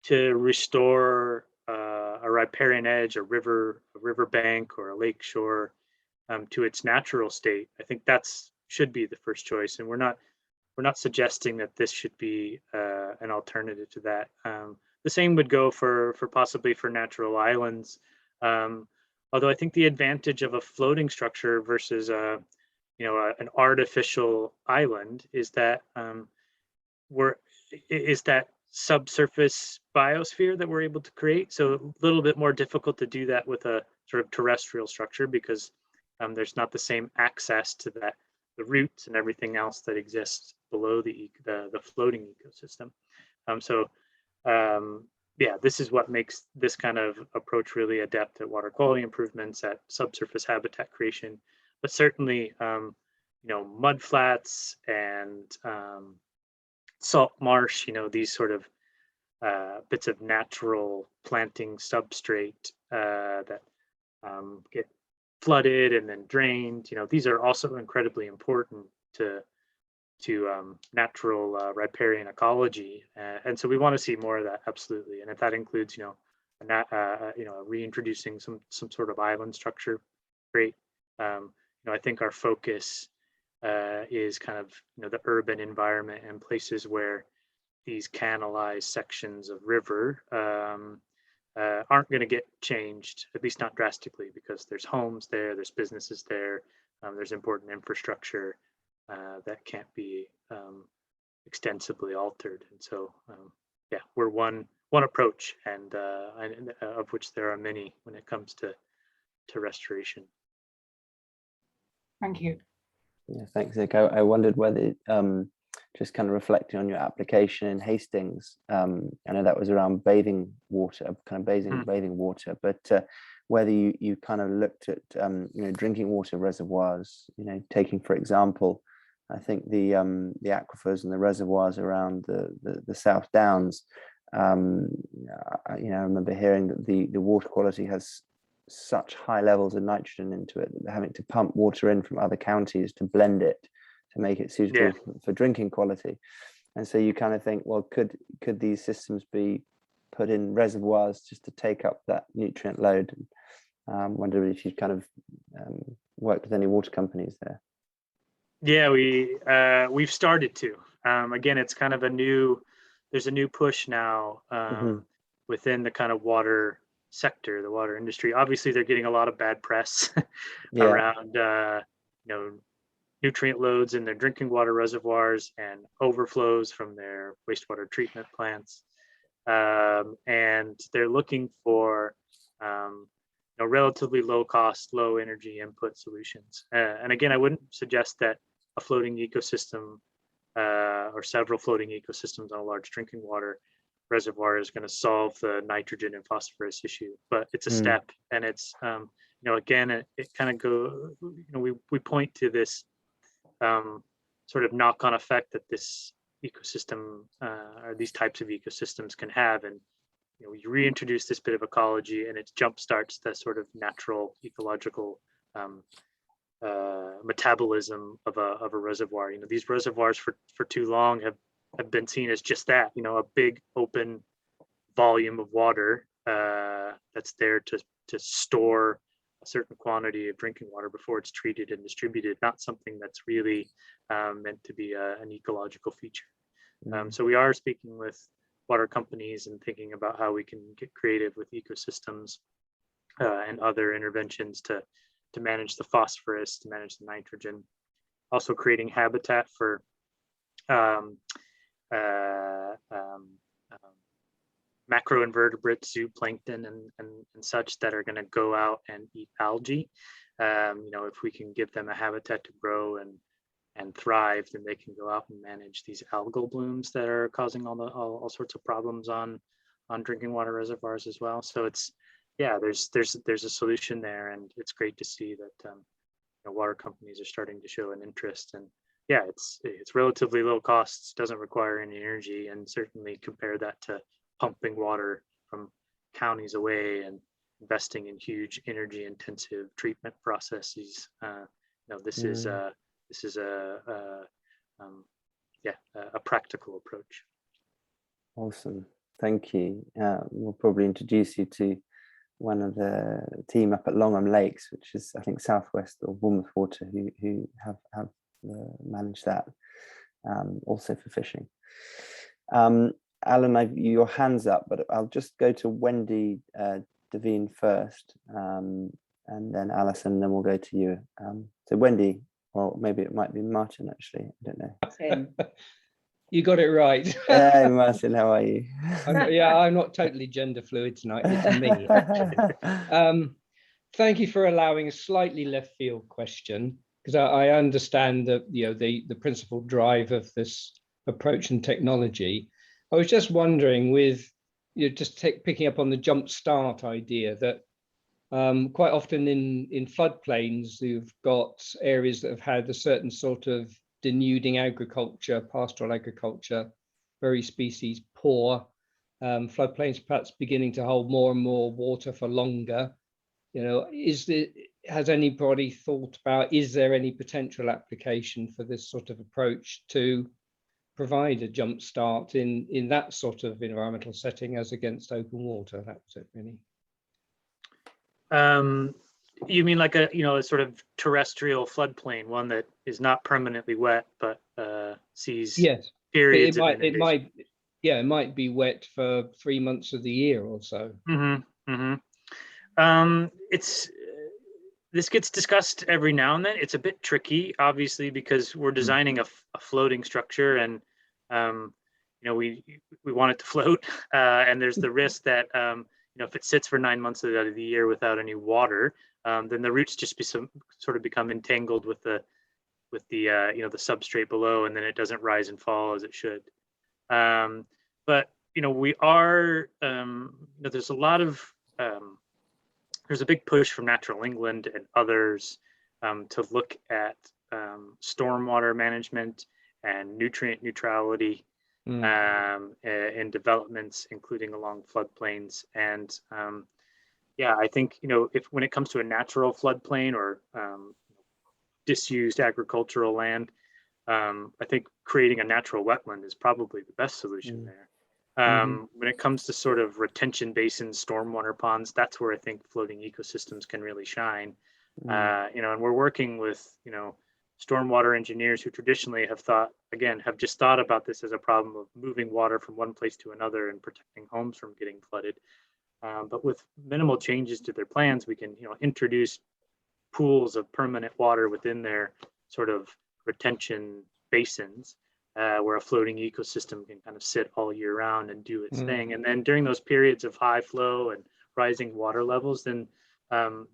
to restore a riparian edge, a river bank, or a lake shore to its natural state, I think that's should be the first choice. And we're not suggesting that this should be an alternative to that. The same would go for possibly for natural islands. Although I think the advantage of a floating structure versus an artificial island is that that subsurface biosphere that we're able to create. So a little bit more difficult to do that with a sort of terrestrial structure, because there's not the same access to the roots and everything else that exists below the floating ecosystem. Yeah, this is what makes this kind of approach really adept at water quality improvements, at subsurface habitat creation. But certainly, mud flats and salt marsh, these sort of bits of natural planting substrate that get flooded and then drained, these are also incredibly important to natural riparian ecology, and so we want to see more of that, absolutely. And if that includes reintroducing some sort of island structure, great. I think our focus is kind of the urban environment and places where these canalized sections of river aren't going to get changed, at least not drastically, because there's homes there, there's businesses there, there's important infrastructure that can't be extensively altered. And so, yeah, we're one approach, and of which there are many when it comes to restoration. Thank you. Yeah, thanks, Nick. I wondered whether, just kind of reflecting on your application in Hastings, I know that was around bathing water, kind of bathing water, but whether you kind of looked at drinking water reservoirs, taking, for example, I think the aquifers and the reservoirs around the South Downs. I remember hearing that the water quality has such high levels of nitrogen into it that they're having to pump water in from other counties to blend it to make it suitable for drinking quality. And so you kind of think, well, could these systems be put in reservoirs just to take up that nutrient load? Wonder if you've kind of worked with any water companies there. Yeah, we've started to. Again, it's kind of there's a new push now within the kind of water sector, the water industry. Obviously, they're getting a lot of bad press around nutrient loads in their drinking water reservoirs and overflows from their wastewater treatment plants, and they're looking for relatively low cost, low energy input solutions. And again, I wouldn't suggest that a floating ecosystem or several floating ecosystems on a large drinking water reservoir is going to solve the nitrogen and phosphorus issue, but it's a step. And it's again, it kind of we point to this sort of knock-on effect that this ecosystem or these types of ecosystems can have. And you reintroduce this bit of ecology, and it jump starts the sort of natural ecological metabolism of a reservoir. These reservoirs for too long have been seen as just that, a big open volume of water that's there to store a certain quantity of drinking water before it's treated and distributed, not something that's really meant to be an ecological feature. So we are speaking with water companies and thinking about how we can get creative with ecosystems and other interventions to manage the phosphorus, to manage the nitrogen, also creating habitat for macroinvertebrate zooplankton and such that are going to go out and eat algae. You know, if we can give them a habitat to grow and thrive, then they can go out and manage these algal blooms that are causing all sorts of problems on drinking water reservoirs as well. So it's, yeah, there's a solution there, and it's great to see that you know, water companies are starting to show an interest. And yeah, it's relatively low costs, doesn't require any energy, and certainly compare that to pumping water from counties away and investing in huge energy intensive treatment processes. You know, this is a practical approach. Awesome, thank you. We'll probably introduce you to one of the team up at Longham Lakes, which is, I think, southwest of Bournemouth Water, who have managed that, also for fishing. Alan, your hand's up, but I'll just go to Wendy Devine first, and then Alison, then we'll go to you. So Wendy, or maybe it might be Martin, actually, I don't know. You got it right. Hey Martin, how are you? I'm not totally gender fluid tonight, it's me. Thank you for allowing a slightly left field question, because I understand that, you know, the principal drive of this approach and technology. I was just wondering, with, you know, just picking up on the jump start idea, that quite often in floodplains, you've got areas that have had a certain sort of denuding agriculture, pastoral agriculture, very species poor, floodplains perhaps beginning to hold more and more water for longer. You know, has anybody thought about, is there any potential application for this sort of approach to provide a jump start in that sort of environmental setting as against open water? That was it, really. You mean like a sort of terrestrial floodplain, one that is not permanently wet, but sees periods of inundation? It might be wet for 3 months of the year or so. This gets discussed every now and then. It's a bit tricky, obviously, because we're designing a floating structure, and we want it to float, and there's the risk that if it sits for 9 months out of the year without any water, then the roots just become entangled with the substrate below, and then it doesn't rise and fall as it should. But we are there's a lot of there's a big push from Natural England and others to look at stormwater management and nutrient neutrality in developments, including along floodplains. And I think when it comes to a natural floodplain or disused agricultural land, I think creating a natural wetland is probably the best solution there. When it comes to sort of retention basins, stormwater ponds, that's where I think floating ecosystems can really shine. And we're working with stormwater engineers who traditionally have just thought about this as a problem of moving water from one place to another and protecting homes from getting flooded. But with minimal changes to their plans, we can introduce pools of permanent water within their sort of retention basins, where a floating ecosystem can kind of sit all year round and do its thing. And then during those periods of high flow and rising water levels, then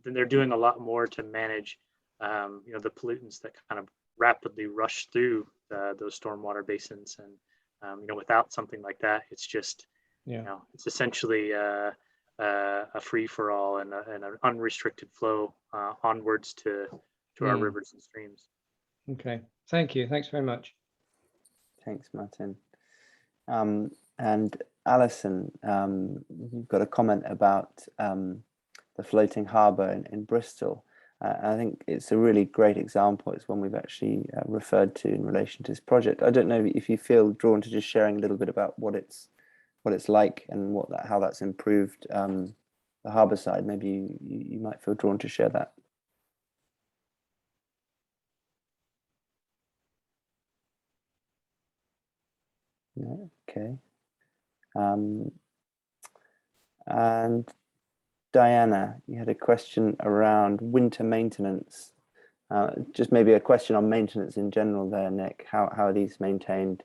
they're doing a lot more to manage the pollutants that kind of rapidly rush through those stormwater basins. And without something like that, it's just it's essentially a free for all and an unrestricted flow onwards to our rivers and streams. Okay, thank you. Thanks very much. Thanks, Martin. And Alison, you've got a comment about the floating harbour in Bristol. I think it's a really great example. It's one we've actually referred to in relation to this project. I don't know if you feel drawn to just sharing a little bit about what it's like and how that's improved the harbour side. Maybe you might feel drawn to share that. Yeah, okay. And Diana, you had a question around winter maintenance. Just maybe a question on maintenance in general there, Nick. How are these maintained?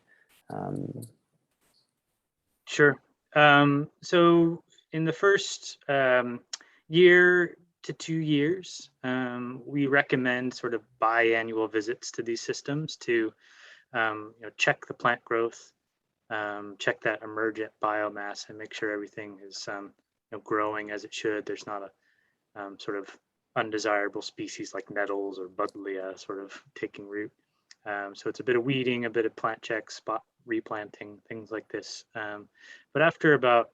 Sure. So in the first year to 2 years, we recommend sort of biannual visits to these systems to check the plant growth, check that emergent biomass, and make sure everything is growing as it should. There's not a sort of undesirable species like nettles or buddleia sort of taking root. So it's a bit of weeding, a bit of plant check, spot replanting, things like this. But after about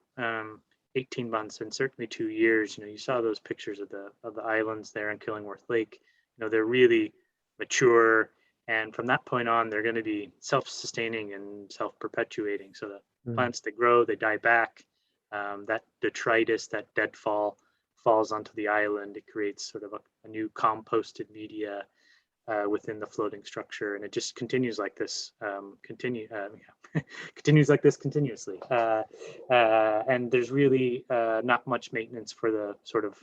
18 months and certainly 2 years, you saw those pictures of the islands there in Killingworth Lake. They're really mature, and from that point on, they're going to be self-sustaining and self-perpetuating. So the plants, they grow, they die back. That detritus, that deadfall, falls onto the island. It creates sort of a new composted media within the floating structure, and it just continues like this, continues like this continuously. And there's really not much maintenance for the sort of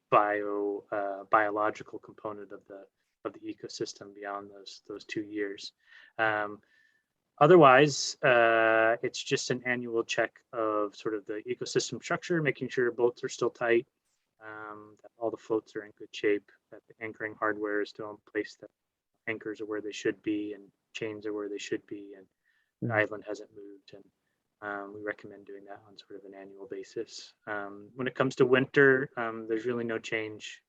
biological component of the ecosystem beyond those 2 years. Otherwise, it's just an annual check of sort of the ecosystem structure, making sure bolts are still tight, that all the floats are in good shape, that the anchoring hardware is still in place, that anchors are where they should be and chains are where they should be, and the island hasn't moved. And we recommend doing that on sort of an annual basis. When it comes to winter, there's really no change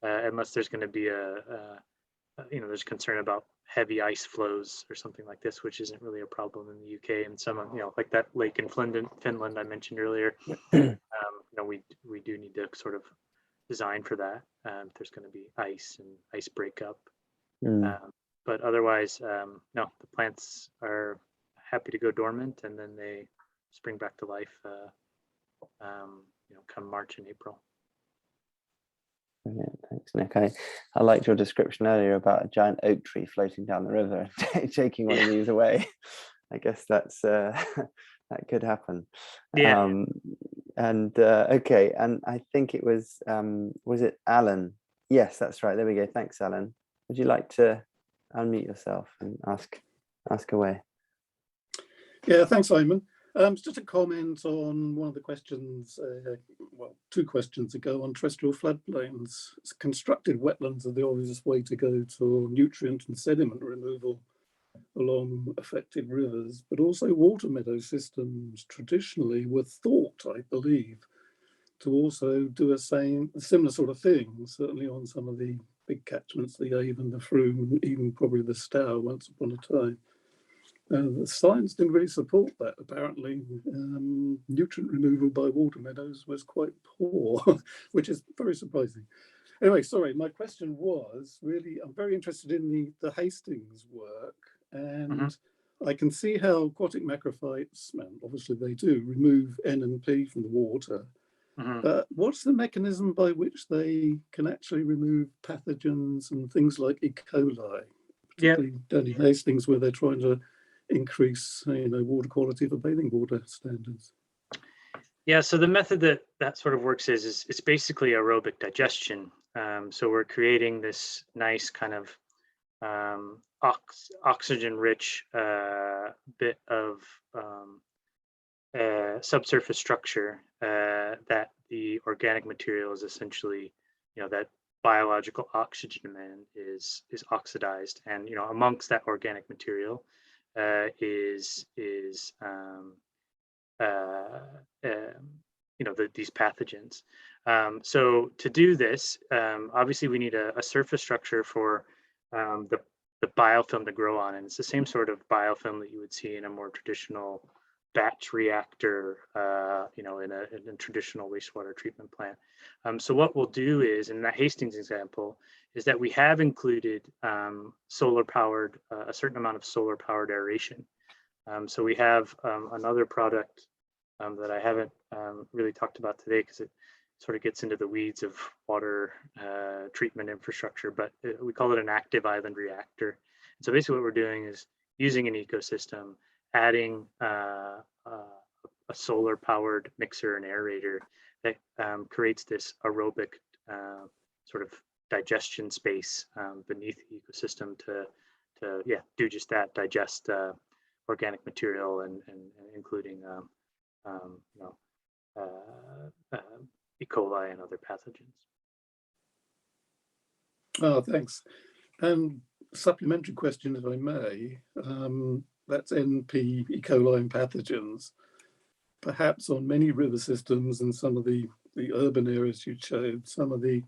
unless there's going to be there's concern about heavy ice flows or something like this, which isn't really a problem in the UK. And some, like that lake in Finland I mentioned earlier, we do need to sort of design for that. If there's going to be ice and ice breakup. But otherwise, no, the plants are happy to go dormant, and then they spring back to life, come March and April. Brilliant. Thanks, Nick. I liked your description earlier about a giant oak tree floating down the river and taking one of these away. I guess that's that could happen. Yeah. Okay, and I think it was it Alan? Yes, that's right. There we go. Thanks, Alan. Would you like to unmute yourself and ask away? Yeah, thanks, Simon. Just a comment on one of the questions, two questions ago on terrestrial floodplains. Constructed wetlands are the obvious way to go to nutrient and sediment removal along affected rivers, but also water meadow systems traditionally were thought, I believe, to also do a similar sort of thing, certainly on some of the big catchments, the Avon, the Froome, even probably the Stour once upon a time. The science didn't really support that. Apparently, nutrient removal by water meadows was quite poor, which is very surprising. Anyway, sorry, my question was really, I'm very interested in the Hastings work, and I can see how aquatic macrophytes, and obviously they do, remove N and P from the water. But what's the mechanism by which they can actually remove pathogens and things like E. coli, particularly down in Hastings, where they're trying to increase, water quality for bathing water standards? Yeah, so the method that sort of works is it's basically aerobic digestion. So we're creating this nice kind of oxygen-rich bit of subsurface structure that the organic material is essentially, that biological oxygen demand is oxidized, and amongst that organic material is these pathogens. So to do this, obviously we need a surface structure for the biofilm to grow on, and it's the same sort of biofilm that you would see in a more traditional batch reactor, in a traditional wastewater treatment plant. So what we'll do is, in that Hastings example, is that we have included solar-powered, a certain amount of solar-powered aeration. So we have another product that I haven't really talked about today because it sort of gets into the weeds of water treatment infrastructure, but we call it an active island reactor. And so basically what we're doing is using an ecosystem, adding a solar-powered mixer and aerator that creates this aerobic sort of digestion space beneath the ecosystem to do just that, digest organic material and including you know, E. coli and other pathogens. Oh, thanks. And supplementary question, if I may, that's NP, E. coli and pathogens. Perhaps on many river systems and some of the urban areas you showed, some of the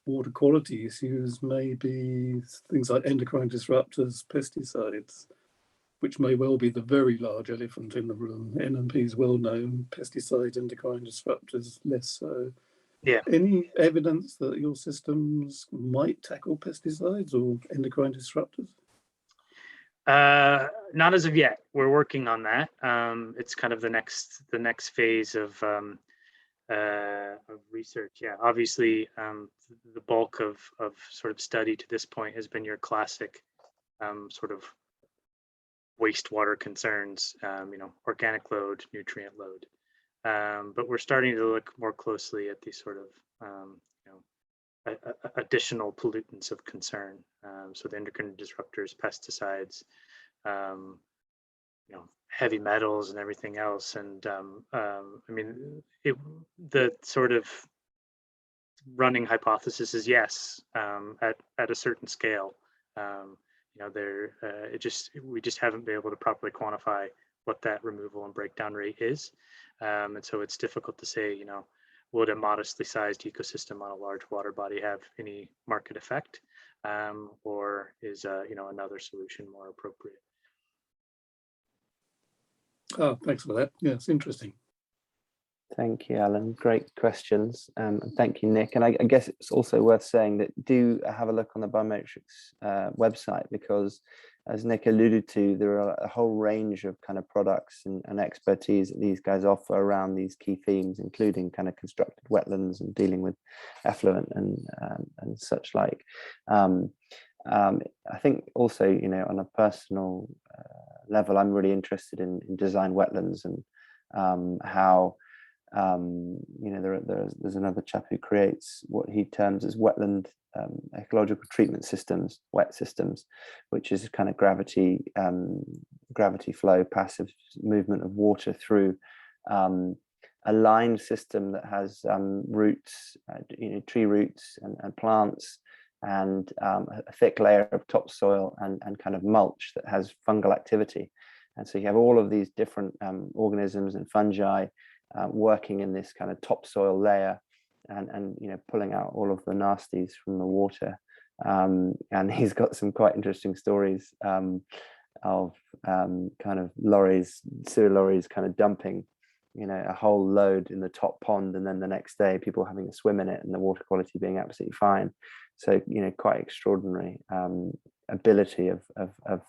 water quality issues may be things like endocrine disruptors, pesticides, which may well be the very large elephant in the room. NMP is well known, pesticides, endocrine disruptors, less so. Yeah. Any evidence that your systems might tackle pesticides or endocrine disruptors? Not as of yet. We're working on that. It's kind of the next phase of research. Yeah, obviously, the bulk of sort of study to this point has been your classic sort of wastewater concerns, you know, organic load, nutrient load. But we're starting to look more closely at these sort of you know, additional pollutants of concern. So the endocrine disruptors, pesticides, you know, heavy metals and everything else. And I mean, the sort of running hypothesis is yes, at a certain scale. You know, we just haven't been able to properly quantify what that removal and breakdown rate is. And so it's difficult to say, you know, would a modestly sized ecosystem on a large water body have any market effect, or is you know, another solution more appropriate? Oh, thanks for that. Yeah, it's interesting. Thank you, Alan. Great questions. And thank you, Nick. And I guess it's also worth saying that do have a look on the Biomatrix website, because as Nick alluded to, there are a whole range of kind of products and expertise that these guys offer around these key themes, including kind of constructed wetlands and dealing with effluent and such like. I think also, you know, on a personal level, I'm really interested in design wetlands and how you know, there's another chap who creates what he terms as wetland ecological treatment systems, wet systems, which is kind of gravity flow, passive movement of water through a lined system that has roots, you know, tree roots and plants, and a thick layer of topsoil and kind of mulch that has fungal activity. And so you have all of these different organisms and fungi working in this kind of topsoil layer, and you know, pulling out all of the nasties from the water. And he's got some quite interesting stories of kind of sewer lorries kind of dumping, you know, a whole load in the top pond, and then the next day people having a swim in it and the water quality being absolutely fine. So, you know, quite extraordinary ability of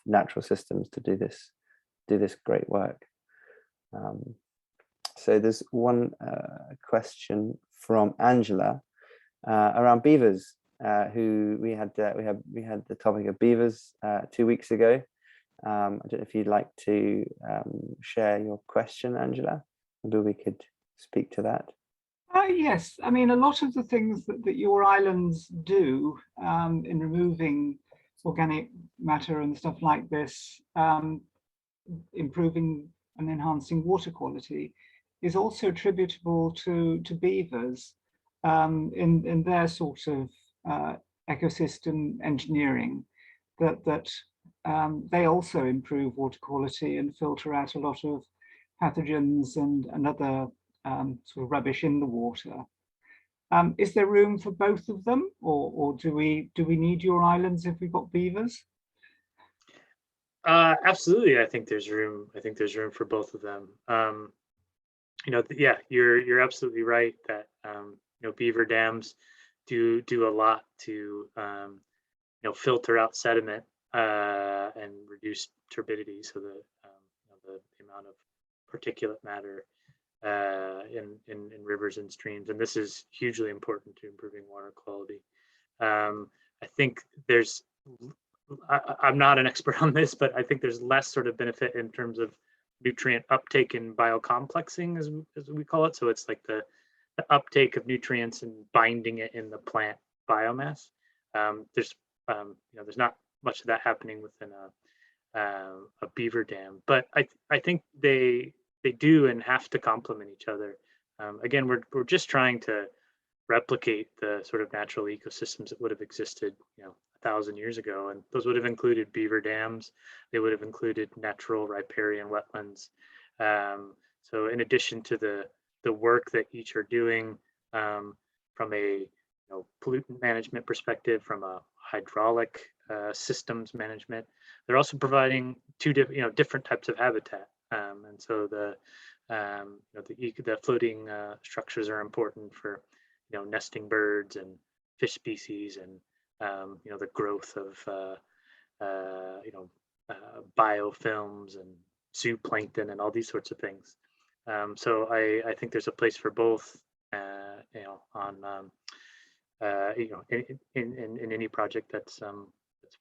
natural systems to do this great work. So there's one question from Angela around beavers, who we had the topic of beavers 2 weeks ago. I don't know if you'd like to share your question, Angela. Maybe we could speak to that. Yes, I mean, a lot of the things that your islands do in removing organic matter and stuff like this, improving and enhancing water quality, is also attributable to beavers in their sort of ecosystem engineering, that they also improve water quality and filter out a lot of pathogens and other sort of rubbish in the water. Is there room for both of them, or do we need your islands if we've got beavers? Absolutely, I think there's room. I think there's room for both of them. You know, yeah, you're absolutely right that you know, beaver dams do a lot to you know, filter out sediment and reduce turbidity, so the you know, the amount of particulate matter in rivers and streams, and this is hugely important to improving water quality. I think there's, I'm not an expert on this, but I think there's less sort of benefit in terms of nutrient uptake and biocomplexing, as we call it. So it's like the uptake of nutrients and binding it in the plant biomass. There's you know, there's not much of that happening within a beaver dam, but I think they they do and have to complement each other. Again, we're just trying to replicate the sort of natural ecosystems that would have existed, 1,000 years ago, and those would have included beaver dams. They would have included natural riparian wetlands. So in addition to the work that each are doing from a pollutant management perspective, from a hydraulic systems management, they're also providing two different types of habitat. And so the floating structures are important for nesting birds and fish species, and the growth of biofilms and zooplankton and all these sorts of things. So I think there's a place for both, in any project that's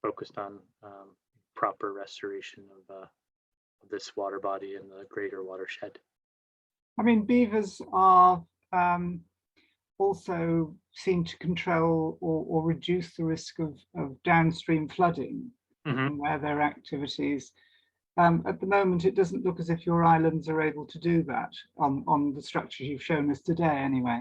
focused on proper restoration of this water body in the greater watershed. I mean, beavers are also seem to control or reduce the risk of downstream flooding in where their activities. At the moment, it doesn't look as if your islands are able to do that on the structures you've shown us today, anyway.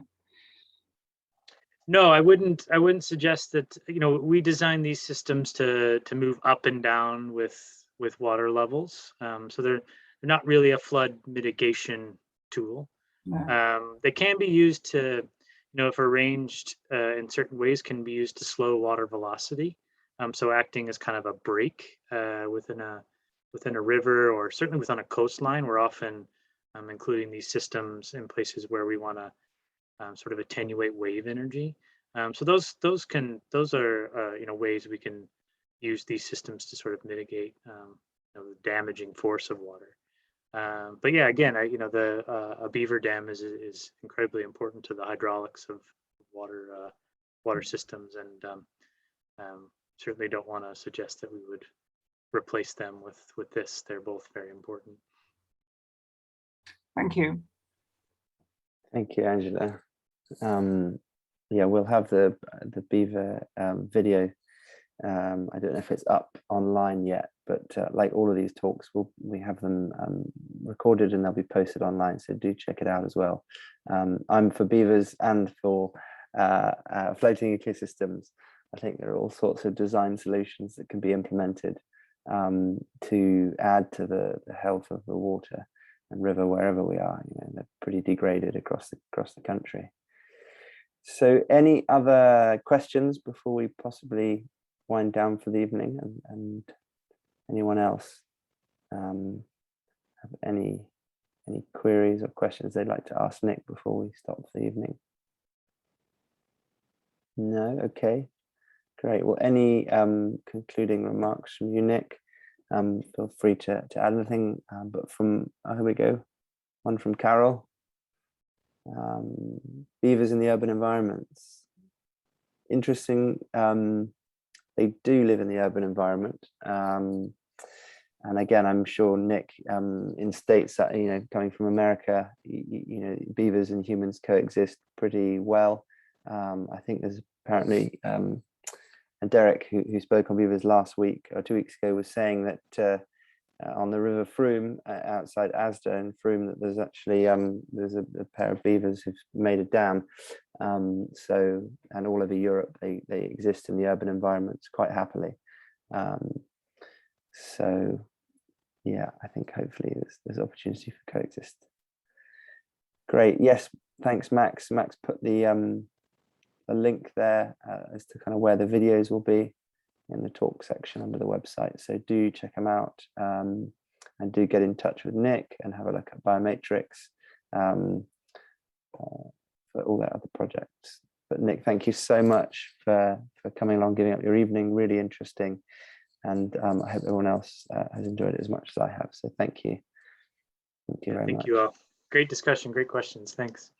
No, I wouldn't suggest that. We design these systems to move up and down with water levels. So they're not really a flood mitigation tool. No. They can be used to, if arranged in certain ways, can be used to slow water velocity. So acting as kind of a brake within a river, or certainly within a coastline. We're often including these systems in places where we want to sort of attenuate wave energy. So those are ways we can use these systems to sort of mitigate the damaging force of water. But yeah, again, a beaver dam is incredibly important to the hydraulics of water systems, and certainly don't want to suggest that we would replace them with this. They're both very important. Thank you. Thank you, Angela. Yeah, we'll have the beaver video. I don't know if it's up online yet, but like all of these talks, we have them recorded and they'll be posted online, so do check it out as well. I'm for beavers and for floating ecosystems. I think there are all sorts of design solutions that can be implemented to add to the health of the water and river wherever we are. They're pretty degraded across the country. So any other questions before we possibly wind down for the evening, and anyone else have any queries or questions they'd like to ask Nick before we stop for the evening? No? Okay, great. Well, any concluding remarks from you, Nick? Feel free to add anything, but here we go, one from Carol. Beavers in the urban environments. Interesting. They do live in the urban environment, and again, I'm sure Nick, in states that coming from America, beavers and humans coexist pretty well. I think there's apparently, and Derek, who spoke on beavers last week or 2 weeks ago, was saying that on the River Frome outside Asda in Frome, that there's actually there's a pair of beavers who've made a dam. So, and all over Europe, they exist in the urban environments quite happily. So yeah, I think hopefully there's opportunity for coexist. Great. Yes, thanks, Max. Max put the link there as to kind of where the videos will be in the talk section under the website. So do check them out, and do get in touch with Nick and have a look at Biomatrix for all their other projects. But Nick, thank you so much for coming along, giving up your evening. Really interesting, and I hope everyone else has enjoyed it as much as I have. So thank you. Thank you very much. Thank you all. Great discussion, great questions. Thanks.